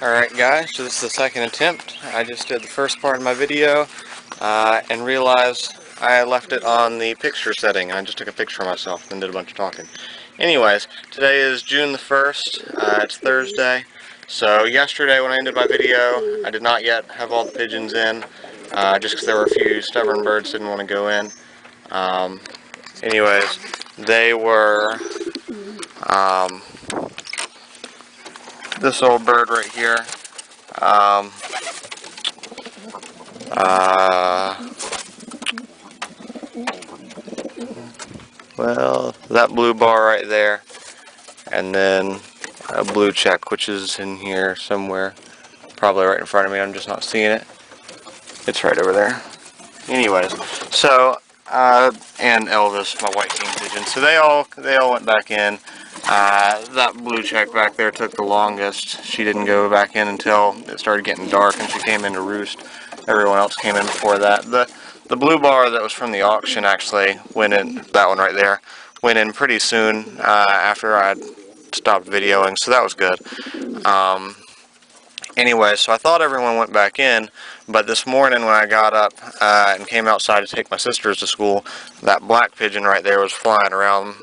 Alright guys, so this is the second attempt. I just did the first part of my video and realized I left it on the picture setting. I just took a picture of myself and did a bunch of talking. Anyways, today is June the 1st, it's Thursday. So yesterday when I ended my video, I did not yet have all the pigeons in, just because there were a few stubborn birds that didn't want to go in. Anyways, they were this old bird right here. Well, that blue bar right there, and then a blue check, which is in here somewhere, probably right in front of me. I'm just not seeing it. It's right over there. Anyways, so and Elvis, my white king pigeon. So they all went back in. That blue check back there took the longest. She didn't go back in until it started getting dark, and she came in to roost. Everyone else came in before that. The blue bar that was from the auction actually went in. That one right there went in pretty soon after I stopped videoing, so that was good. Anyway, so I thought everyone went back in, but this morning when I got up and came outside to take my sisters to school, that black pigeon right there was flying around.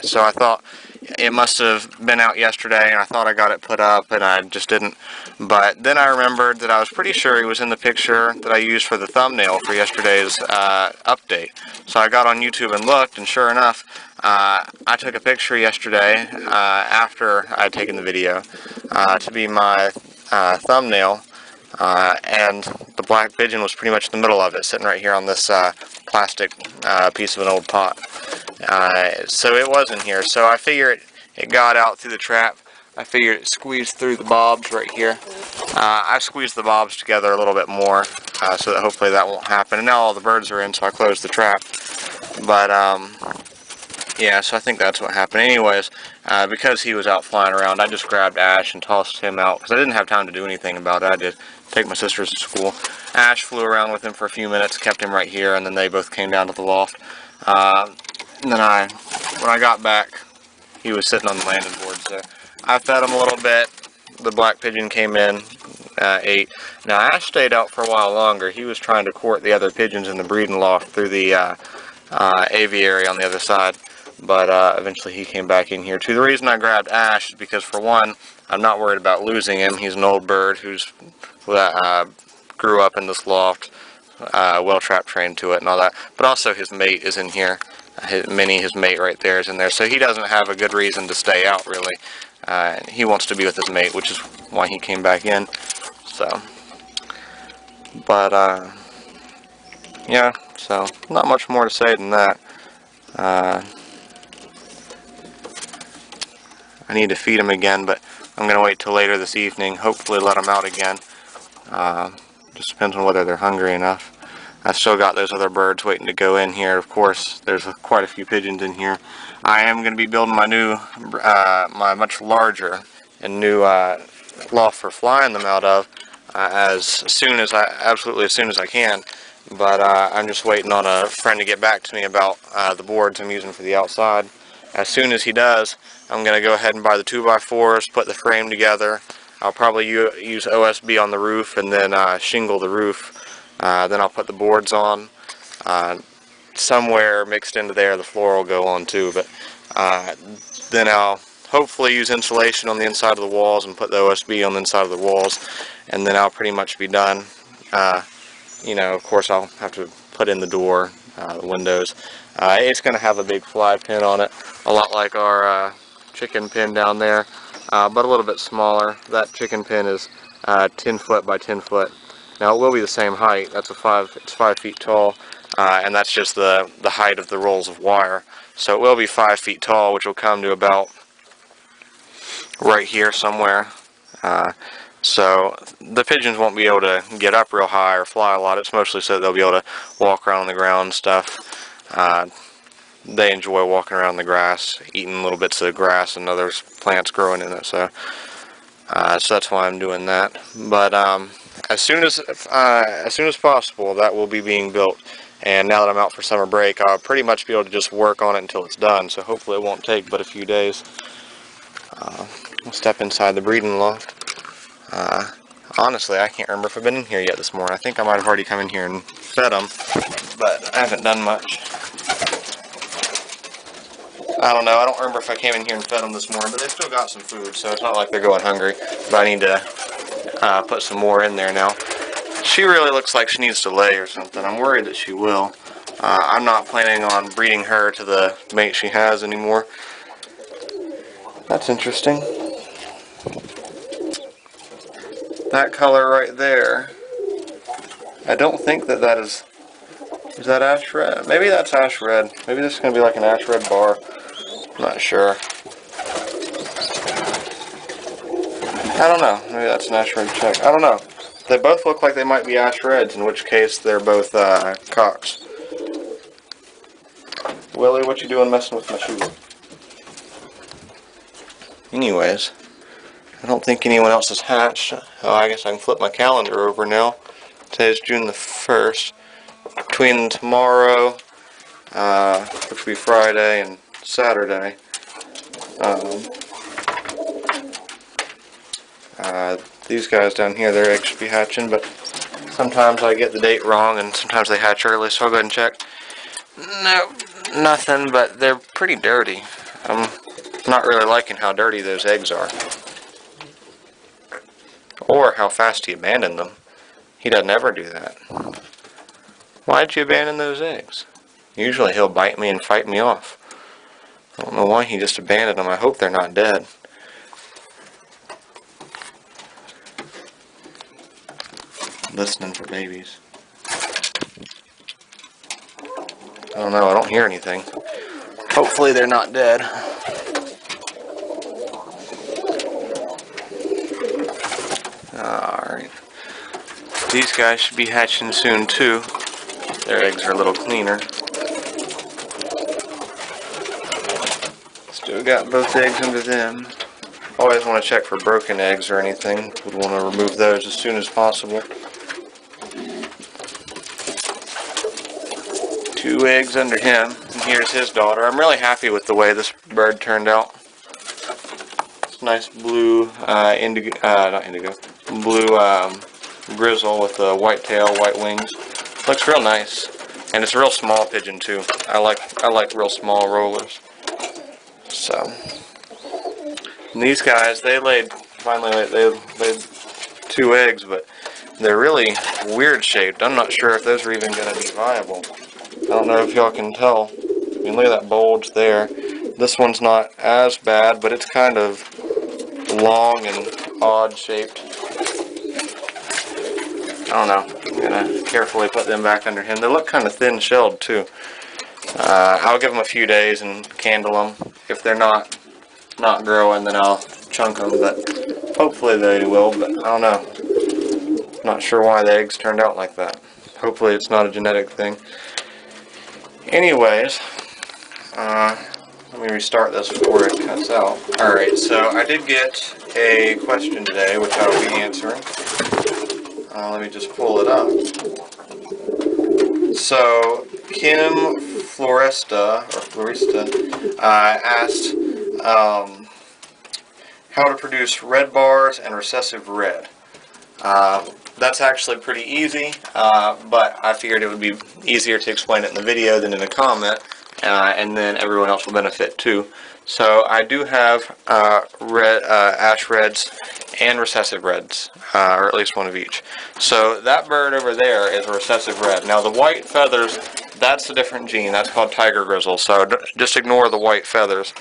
So I thought it must have been out yesterday, and I thought I got it put up, and I just didn't. But then I remembered that I was pretty sure he was in the picture that I used for the thumbnail for yesterday's update. So I got on YouTube and looked, and sure enough, I took a picture yesterday after I had taken the video to be my thumbnail, and the black pigeon was pretty much in the middle of it, sitting right here on this plastic piece of an old pot. So it was in here. So I figured it got out through the trap. I figured it squeezed through the bobs right here. I squeezed the bobs together a little bit more so that hopefully that won't happen. And now all the birds are in, so I closed the trap. But yeah, so I think that's what happened. Anyways, because he was out flying around, I just grabbed Ash and tossed him out because I didn't have time to do anything about it. I did take my sisters to school. Ash flew around with him for a few minutes, kept him right here, and then they both came down to the loft. And then when I got back, he was sitting on the landing board, so I fed him a little bit. The black pigeon came in, ate. Now Ash stayed out for a while longer. He was trying to court the other pigeons in the breeding loft through the aviary on the other side, but eventually he came back in here too. The reason I grabbed Ash is because, for one, I'm not worried about losing him. He's an old bird who's grew up in this loft, well trap trained to it and all that, but also his mate is in here. Minnie, his mate right there, is in there, so he doesn't have a good reason to stay out really. He wants to be with his mate, which is why he came back in. So, but yeah, so not much more to say than that. I need to feed him again, but I'm gonna wait till later this evening. Hopefully let them out again. Just depends on whether they're hungry enough. I've still got those other birds waiting to go in here. Of course, there's quite a few pigeons in here. I am going to be building my much larger and new loft for flying them out of as soon as I can. But I'm just waiting on a friend to get back to me about the boards I'm using for the outside. As soon as he does, I'm going to go ahead and buy the 2x4s, put the frame together. I'll probably use OSB on the roof and then shingle the roof. Then I'll put the boards on. Somewhere mixed into there, the floor will go on too. But then I'll hopefully use insulation on the inside of the walls and put the OSB on the inside of the walls. And then I'll pretty much be done. You know, of course I'll have to put in the door, the windows. It's going to have a big fly pin on it, a lot like our chicken pin down there, but a little bit smaller. That chicken pin is 10 foot by 10 foot. Now it will be the same height. It's 5 feet tall, and that's just the height of the rolls of wire. So it will be 5 feet tall, which will come to about right here somewhere. So the pigeons won't be able to get up real high or fly a lot. It's mostly so they'll be able to walk around on the ground and stuff. They enjoy walking around the grass, eating little bits of grass and other plants growing in it. So that's why I'm doing that. But as soon as possible, that will be being built. And now that I'm out for summer break, I'll pretty much be able to just work on it until it's done. So hopefully it won't take but a few days. I'll step inside the breeding loft. Honestly, I can't remember if I've been in here yet this morning. I think I might have already come in here and fed them, but I haven't done much. I don't know. I don't remember if I came in here and fed them this morning, but they've still got some food, so it's not like they're going hungry. But I need to put some more in there now. She really looks like she needs to lay or something. I'm worried that she will. I'm not planning on breeding her to the mate she has anymore. That's interesting. That color right there, I don't think that is that ash red? Maybe that's ash red. Maybe this is going to be like an ash red bar. I'm not sure. I don't know. Maybe that's an ash red check. I don't know. They both look like they might be ash reds, in which case they're both cocks. Willie, what you doing messing with my shoe? Anyways, I don't think anyone else has hatched. Oh, I guess I can flip my calendar over now. Today's June the 1st. Between tomorrow, which will be Friday, and Saturday, these guys down here, their eggs should be hatching, but sometimes I get the date wrong and sometimes they hatch early, so I'll go ahead and check. No, nothing, but they're pretty dirty. I'm not really liking how dirty those eggs are. Or how fast he abandoned them. He doesn't ever do that. Why did you abandon those eggs? Usually he'll bite me and fight me off. I don't know why he just abandoned them. I hope they're not dead. Listening for babies. I don't know, I don't hear anything. Hopefully they're not dead. Alright. These guys should be hatching soon too. Their eggs are a little cleaner. Still got both eggs under them. Always want to check for broken eggs or anything. Would want to remove those as soon as possible. 2 eggs under him, and here's his daughter. I'm really happy with the way this bird turned out. It's nice blue blue grizzle with a white tail, white wings. Looks real nice, and it's a real small pigeon too. I like real small rollers. So, and these guys, they laid 2 eggs, but they're really weird shaped. I'm not sure if those are even going to be viable. I don't know if y'all can tell. I mean, look at that bulge there. This one's not as bad, but it's kind of long and odd shaped. I don't know. I'm going to carefully put them back under him. They look kind of thin shelled too. I'll give them a few days and candle them. If they're not growing, then I'll chunk them, but hopefully they will, but I don't know. Not sure why the eggs turned out like that. Hopefully it's not a genetic thing. Anyways, let me restart this before it cuts out. Alright, so I did get a question today, which I will be answering. Let me just pull it up. So, Kim Florista asked how to produce red bars and recessive red. That's actually pretty easy, but I figured it would be easier to explain it in the video than in a comment, and then everyone else will benefit too. So I do have ash reds and recessive reds, or at least one of each. So that bird over there is a recessive red. Now the white feathers, that's a different gene. That's called tiger grizzle, so just ignore the white feathers.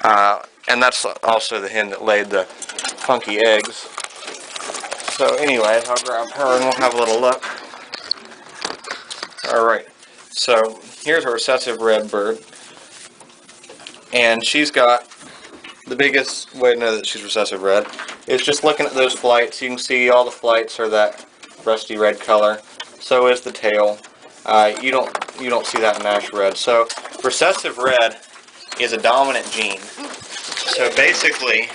And that's also the hen that laid the funky eggs. So anyways, I'll grab her and we'll have a little look. Alright, so here's a recessive red bird. And she's got the biggest way to know that she's recessive red is just looking at those flights. You can see all the flights are that rusty red color. So is the tail. You don't see that in ash red. So recessive red is a dominant gene. So basically,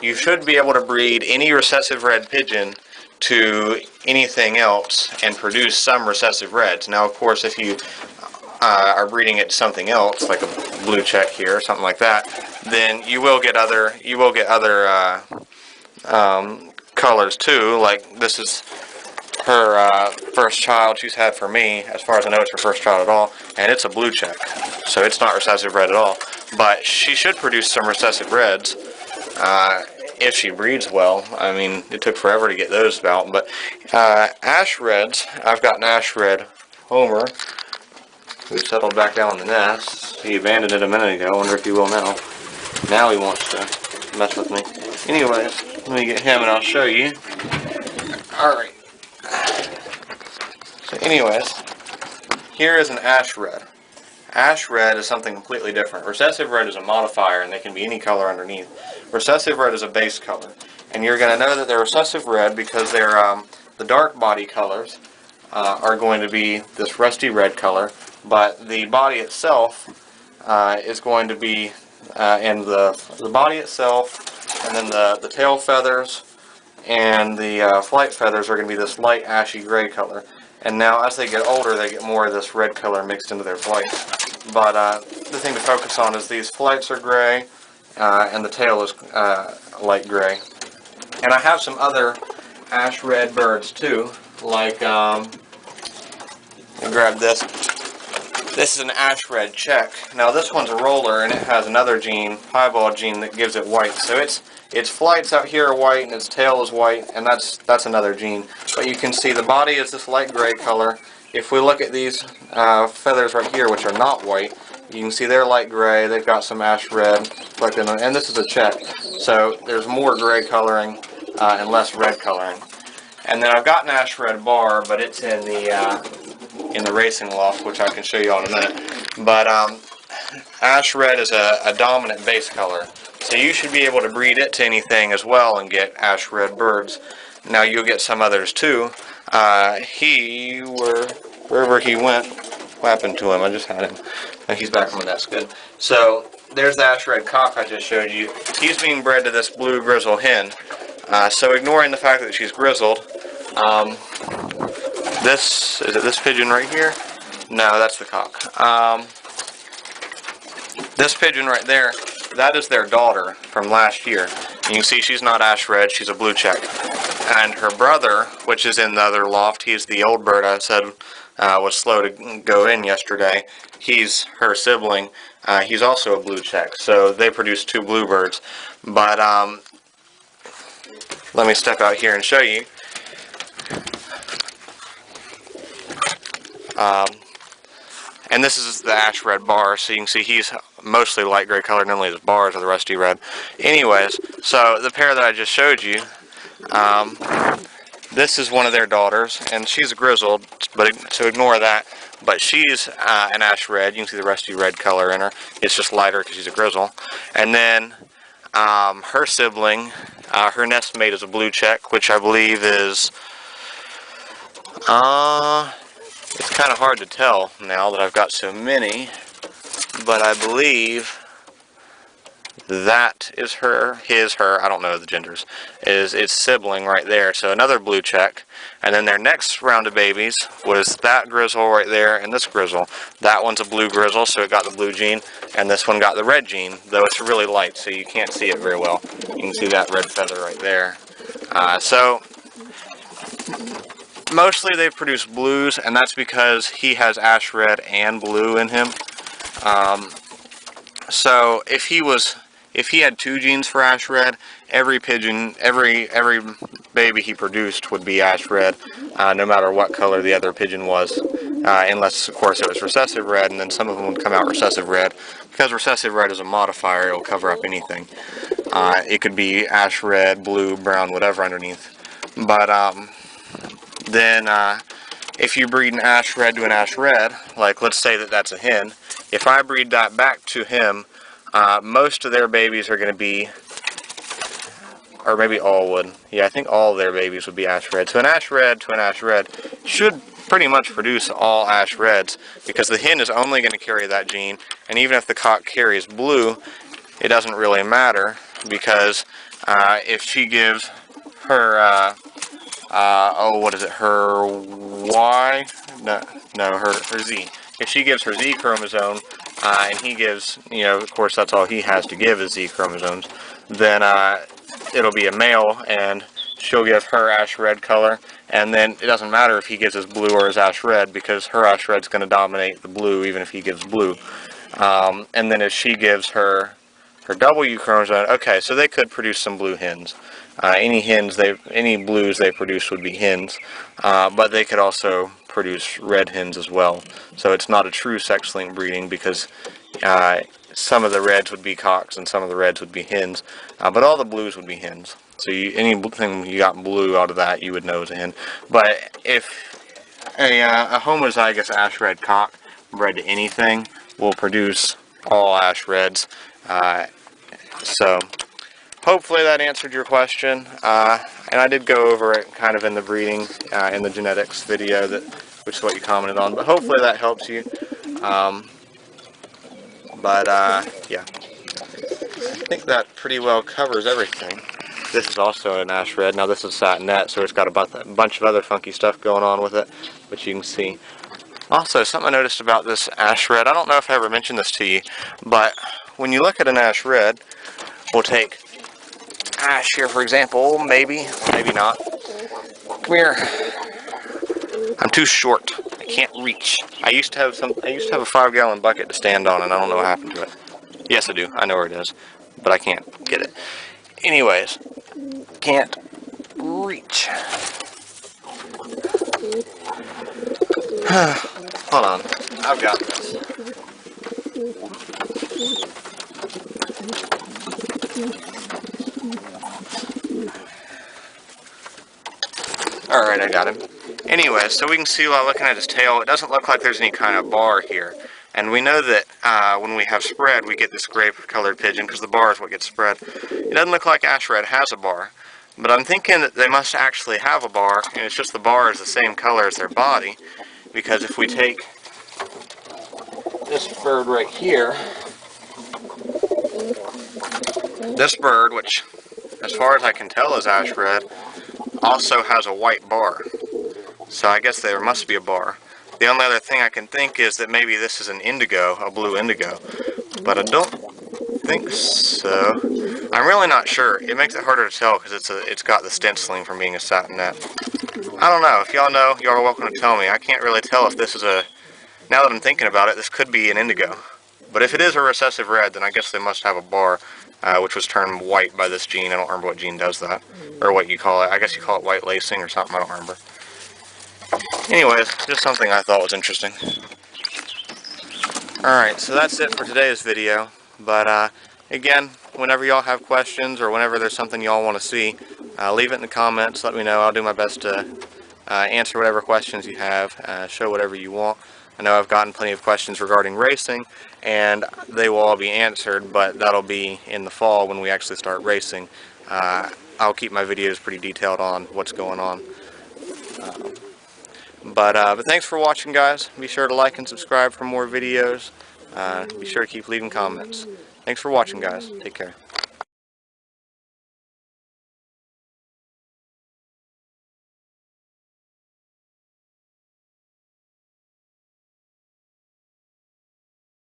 you should be able to breed any recessive red pigeon to anything else and produce some recessive reds. Now, of course, if you are breeding it to something else, like a blue check here or something like that, then you will get other colors too. Like this is her first child she's had for me. As far as I know, it's her first child at all, and it's a blue check, so it's not recessive red at all. But she should produce some recessive reds if she breeds well. I mean, it took forever to get those out. But ash reds, I've got an ash red Homer who settled back down in the nest. He abandoned it a minute ago. I wonder if he will now. Now he wants to mess with me. Anyways, let me get him and I'll show you. Alright. So anyways, here is an ash red. Ash red is something completely different. Recessive red is a modifier and they can be any color underneath. Recessive red is a base color. And you're going to know that they're recessive red because they're the dark body colors are going to be this rusty red color, but the body itself is going to be and the body itself, and then the tail feathers and the flight feathers are going to be this light ashy gray color. And now as they get older, they get more of this red color mixed into their flights. But the thing to focus on is these flights are gray and the tail is light gray. And I have some other ash red birds too, like I'll grab this. This is an ash red check. Now this one's a roller and it has another gene, piebald gene, that gives it white. So its flights out here are white and its tail is white, and that's another gene. But you can see the body is this light gray color. If we look at these feathers right here, which are not white, you can see they're light gray. They've got some ash red reflected in them, and this is a check. So there's more gray coloring and less red coloring. And then I've got an ash red bar, but it's in the racing loft, which I can show you in a minute. But ash red is a dominant base color, so you should be able to breed it to anything as well and get ash red birds. Now you'll get some others too. Wherever he went, what happened to him? I just had him. He's back on the desk. Good. So there's the ash red cock I just showed you. He's being bred to this blue grizzle hen. So ignoring the fact that she's grizzled, is it this pigeon right here? No, that's the cock. This pigeon right there, that is their daughter from last year. You can see she's not ash red, she's a blue check. And her brother, which is in the other loft, he's the old bird I said was slow to go in yesterday. He's her sibling. He's also a blue check. So they produce two bluebirds. But let me step out here and show you. And this is the ash red bar, so you can see he's mostly light gray colored, and only his bars are the rusty red. Anyways, so the pair that I just showed you, this is one of their daughters, and she's grizzled, but so ignore that. But she's an ash red. You can see the rusty red color in her. It's just lighter because she's a grizzle. And then her sibling, her nestmate is a blue check, which I believe is it's kind of hard to tell now that I've got so many, but I believe that is her, I don't know the genders, is its sibling right there. So another blue check. And then their next round of babies was that grizzle right there and this grizzle. That one's a blue grizzle, so it got the blue gene, and this one got the red gene, though it's really light, so you can't see it very well. You can see that red feather right there. So mostly they produce blues, and that's because he has ash red and blue in him. So if he had two genes for ash red, every pigeon, every baby he produced would be ash red, no matter what color the other pigeon was, unless of course it was recessive red, and then some of them would come out recessive red. Because recessive red is a modifier, it'll cover up anything. It could be ash red, blue, brown, whatever underneath. But then if you breed an ash red to an ash red, like let's say that that's a hen, if I breed that back to him, most of their babies are going to be, or maybe all would. Yeah, I think all of their babies would be ash red. So an ash red to an ash red should pretty much produce all ash reds, because the hen is only going to carry that gene, and even if the cock carries blue, it doesn't really matter, because if she gives her, her Y? No, her Z. If she gives her Z chromosome, and he gives, of course that's all he has to give is Z chromosomes, then it'll be a male, and she'll give her ash red color, and then it doesn't matter if he gives his blue or his ash red, because her ash red's going to dominate the blue even if he gives blue. And then if she gives her W chromosome, okay, so they could produce some blue hens. Any blues they produce would be hens, but they could also produce red hens as well. So it's not a true sex-linked breeding, because some of the reds would be cocks and some of the reds would be hens, but all the blues would be hens. So anything you got blue out of that, you would know is a hen. But if a homozygous ash red cock bred to anything will produce all ash reds. So hopefully that answered your question. And I did go over it kind of in the breeding, in the genetics video, which is what you commented on. But hopefully that helps you. Yeah, I think that pretty well covers everything. This is also an ash red. Now this is satinette, so it's got a bunch of other funky stuff going on with it, which you can see. Also, something I noticed about this ash red, I don't know if I ever mentioned this to you, but when you look at an ash red, we'll take ash here for example, maybe not. Come here. I'm too short. I can't reach. I used to have a 5-gallon bucket to stand on, and I don't know what happened to it. Yes, I do. I know where it is, but I can't get it. Anyways, can't reach. Hold on. I've got this. Alright, I got him. Anyway, so we can see while looking at his tail, it doesn't look like there's any kind of bar here. And we know that when we have spread, we get this gray-colored pigeon, because the bar is what gets spread. It doesn't look like ash red has a bar. But I'm thinking that they must actually have a bar, and it's just the bar is the same color as their body. Because if we take this bird right here, this bird, which as far as I can tell is ash red, also has a white bar. So I guess there must be a bar. The only other thing I can think is that maybe this is an indigo, a blue indigo. But I don't think so. I'm really not sure. It makes it harder to tell because it's got the stenciling from being a satinette. I don't know. If y'all know, y'all are welcome to tell me. I can't really tell if this is a... Now that I'm thinking about it, this could be an indigo. But if it is a recessive red, then I guess they must have a bar, which was turned white by this gene. I don't remember what gene does that. Or what you call it. I guess you call it white lacing or something. I don't remember. Anyways, just something I thought was interesting. Alright, so that's it for today's video. But again, whenever y'all have questions or whenever there's something y'all want to see, leave it in the comments. Let me know. I'll do my best to answer whatever questions you have, show whatever you want. I know I've gotten plenty of questions regarding racing, and they will all be answered, but that'll be in the fall when we actually start racing. I'll keep my videos pretty detailed on what's going on. But thanks for watching, guys. Be sure to like and subscribe for more videos. Be sure to keep leaving comments. Thanks for watching, guys. Take care.